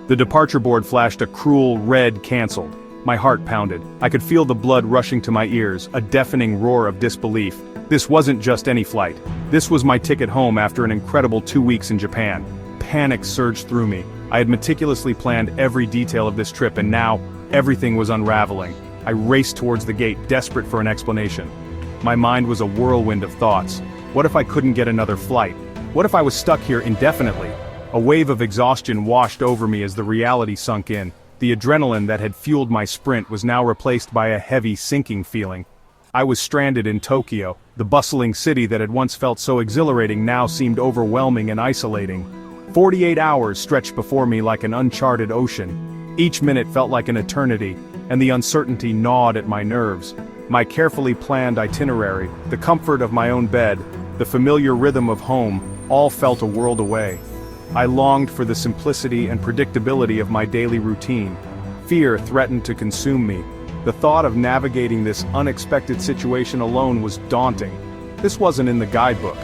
The departure board flashed a cruel red "canceled." My heart pounded. I could feel the blood rushing to my ears, a deafening roar of disbelief. This wasn't just any flight. This was my ticket home after an incredible 2 weeks in Japan. Panic surged through me. I had meticulously planned every detail of this trip, and now, everything was unraveling. I raced towards the gate, desperate for an explanation. My mind was a whirlwind of thoughts. What if I couldn't get another flight? What if I was stuck here indefinitely? A wave of exhaustion washed over me as the reality sunk in. The adrenaline that had fueled my sprint was now replaced by a heavy, sinking feeling. I was stranded in Tokyo. The bustling city that had once felt so exhilarating now seemed overwhelming and isolating. 48 hours stretched before me like an uncharted ocean. Each minute felt like an eternity, and the uncertainty gnawed at my nerves. My carefully planned itinerary, the comfort of my own bed, the familiar rhythm of home, all felt a world away. I longed for the simplicity and predictability of my daily routine. Fear threatened to consume me. The thought of navigating this unexpected situation alone was daunting. This wasn't in the guidebook.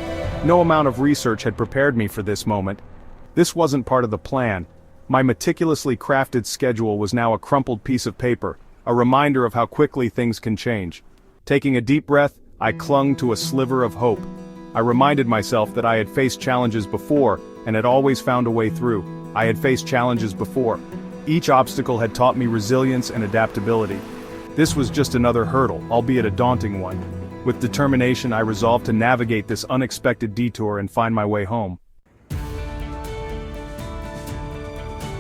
No amount of research had prepared me for this moment. This wasn't part of the plan. My meticulously crafted schedule was now a crumpled piece of paper, a reminder of how quickly things can change. Taking a deep breath, I clung to a sliver of hope. I reminded myself that I had faced challenges before, and had always found a way through. I had faced challenges before. Each obstacle had taught me resilience and adaptability. This was just another hurdle, albeit a daunting one. With determination, I resolved to navigate this unexpected detour and find my way home.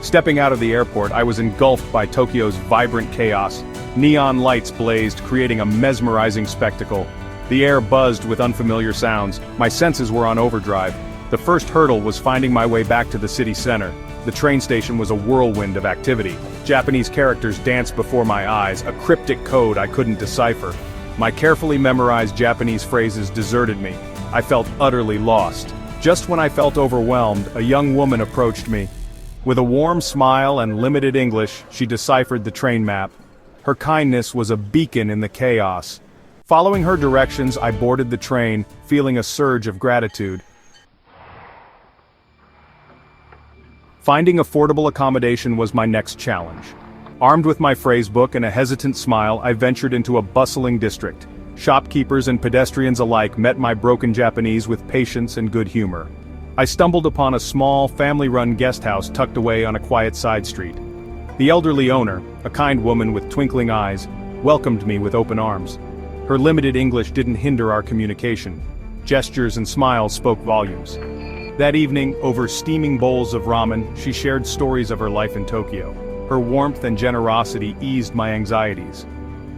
Stepping out of the airport, I was engulfed by Tokyo's vibrant chaos. Neon lights blazed, creating a mesmerizing spectacle. The air buzzed with unfamiliar sounds. My senses were on overdrive. The first hurdle was finding my way back to the city center. The train station was a whirlwind of activity. Japanese characters danced before my eyes, a cryptic code I couldn't decipher. My carefully memorized Japanese phrases deserted me. I felt utterly lost. Just when I felt overwhelmed, a young woman approached me. With a warm smile and limited English, she deciphered the train map. Her kindness was a beacon in the chaos. Following her directions, I boarded the train, feeling a surge of gratitude. Finding affordable accommodation was my next challenge. Armed with my phrasebook and a hesitant smile, I ventured into a bustling district. Shopkeepers and pedestrians alike met my broken Japanese with patience and good humor. I stumbled upon a small, family-run guest house tucked away on a quiet side street. The elderly owner, a kind woman with twinkling eyes, welcomed me with open arms. Her limited English didn't hinder our communication. Gestures and smiles spoke volumes. That evening, over steaming bowls of ramen, she shared stories of her life in Tokyo. Her warmth and generosity eased my anxieties.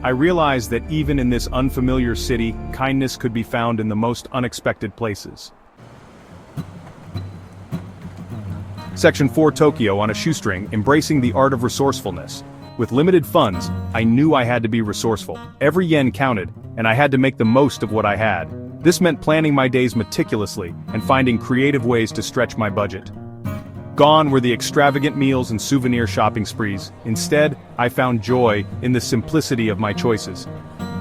I realized that even in this unfamiliar city, kindness could be found in the most unexpected places. Section 4 Tokyo on a shoestring, embracing the art of resourcefulness. With limited funds, I knew I had to be resourceful. Every yen counted, and I had to make the most of what I had. This meant planning my days meticulously and finding creative ways to stretch my budget. Gone were the extravagant meals and souvenir shopping sprees. Instead, I found joy in the simplicity of my choices.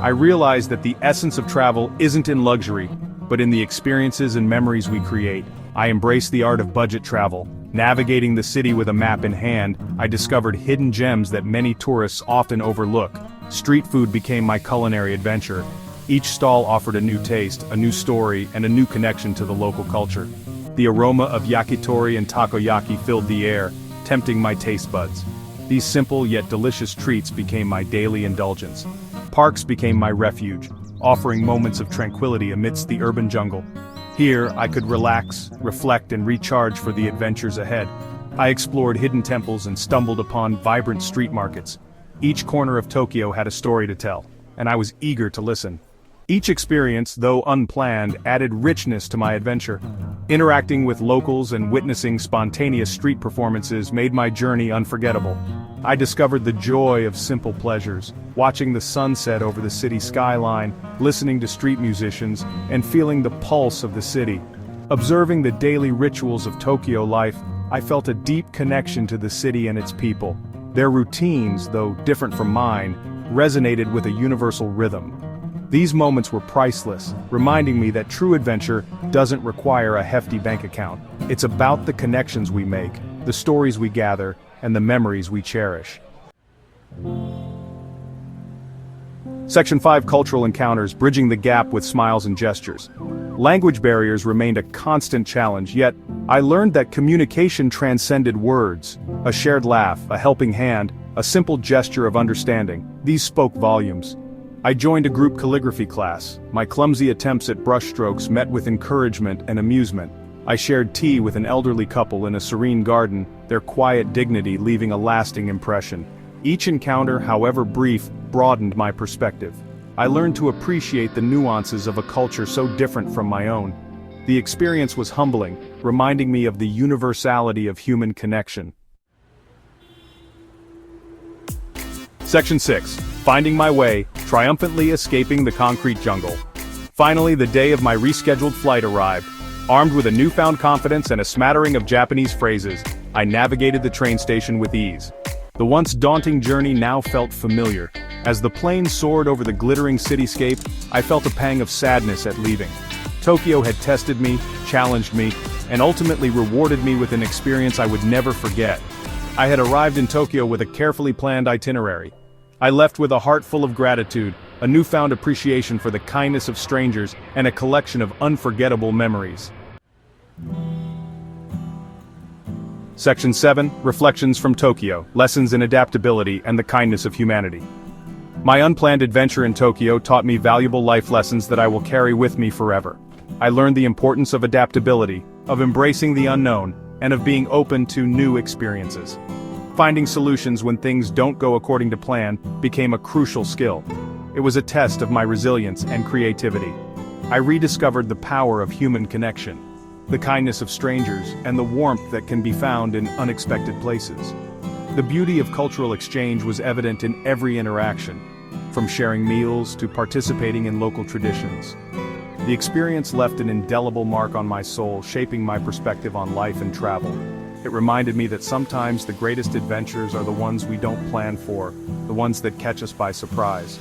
I realized that the essence of travel isn't in luxury, but in the experiences and memories we create. I embraced the art of budget travel. Navigating the city with a map in hand, I discovered hidden gems that many tourists often overlook. Street food became my culinary adventure. Each stall offered a new taste, a new story, and a new connection to the local culture. The aroma of yakitori and takoyaki filled the air, tempting my taste buds. These simple yet delicious treats became my daily indulgence. Parks became my refuge, offering moments of tranquility amidst the urban jungle. Here, I could relax, reflect, and recharge for the adventures ahead. I explored hidden temples and stumbled upon vibrant street markets. Each corner of Tokyo had a story to tell, and I was eager to listen. Each experience, though unplanned, added richness to my adventure. Interacting with locals and witnessing spontaneous street performances made my journey unforgettable. I discovered the joy of simple pleasures, watching the sunset over the city skyline, listening to street musicians, and feeling the pulse of the city. Observing the daily rituals of Tokyo life, I felt a deep connection to the city and its people. Their routines, though different from mine, resonated with a universal rhythm. These moments were priceless, reminding me that true adventure doesn't require a hefty bank account. It's about the connections we make, the stories we gather, and the memories we cherish. Section 5 Cultural Encounters, bridging the gap with smiles and gestures. Language barriers remained a constant challenge, yet I learned that communication transcended words. A shared laugh, a helping hand, a simple gesture of understanding. These spoke volumes. I joined a group calligraphy class. My clumsy attempts at brushstrokes met with encouragement and amusement. I shared tea with an elderly couple in a serene garden, their quiet dignity leaving a lasting impression. Each encounter, however brief, broadened my perspective. I learned to appreciate the nuances of a culture so different from my own. The experience was humbling, reminding me of the universality of human connection. Section 6. Finding my way, triumphantly escaping the concrete jungle. Finally, the day of my rescheduled flight arrived. Armed with a newfound confidence and a smattering of Japanese phrases, I navigated the train station with ease. The once daunting journey now felt familiar. As the plane soared over the glittering cityscape, I felt a pang of sadness at leaving. Tokyo had tested me, challenged me, and ultimately rewarded me with an experience I would never forget. I had arrived in Tokyo with a carefully planned itinerary. I left with a heart full of gratitude, a newfound appreciation for the kindness of strangers, and a collection of unforgettable memories. Section 7, Reflections from Tokyo, Lessons in Adaptability and the Kindness of Humanity. My unplanned adventure in Tokyo taught me valuable life lessons that I will carry with me forever. I learned the importance of adaptability, of embracing the unknown, and of being open to new experiences. Finding solutions when things don't go according to plan became a crucial skill. It was a test of my resilience and creativity. I rediscovered the power of human connection, the kindness of strangers, and the warmth that can be found in unexpected places. The beauty of cultural exchange was evident in every interaction, from sharing meals to participating in local traditions. The experience left an indelible mark on my soul, shaping my perspective on life and travel. It reminded me that sometimes the greatest adventures are the ones we don't plan for, the ones that catch us by surprise.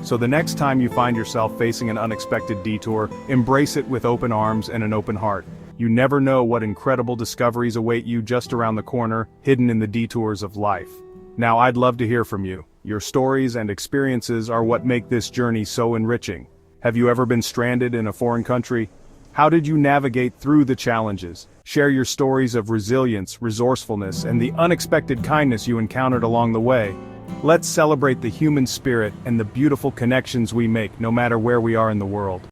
So the next time you find yourself facing an unexpected detour, embrace it with open arms and an open heart. You never know what incredible discoveries await you just around the corner, hidden in the detours of life. Now I'd love to hear from you. Your stories and experiences are what make this journey so enriching. Have you ever been stranded in a foreign country? How did you navigate through the challenges? Share your stories of resilience, resourcefulness, and the unexpected kindness you encountered along the way. Let's celebrate the human spirit and the beautiful connections we make no matter where we are in the world.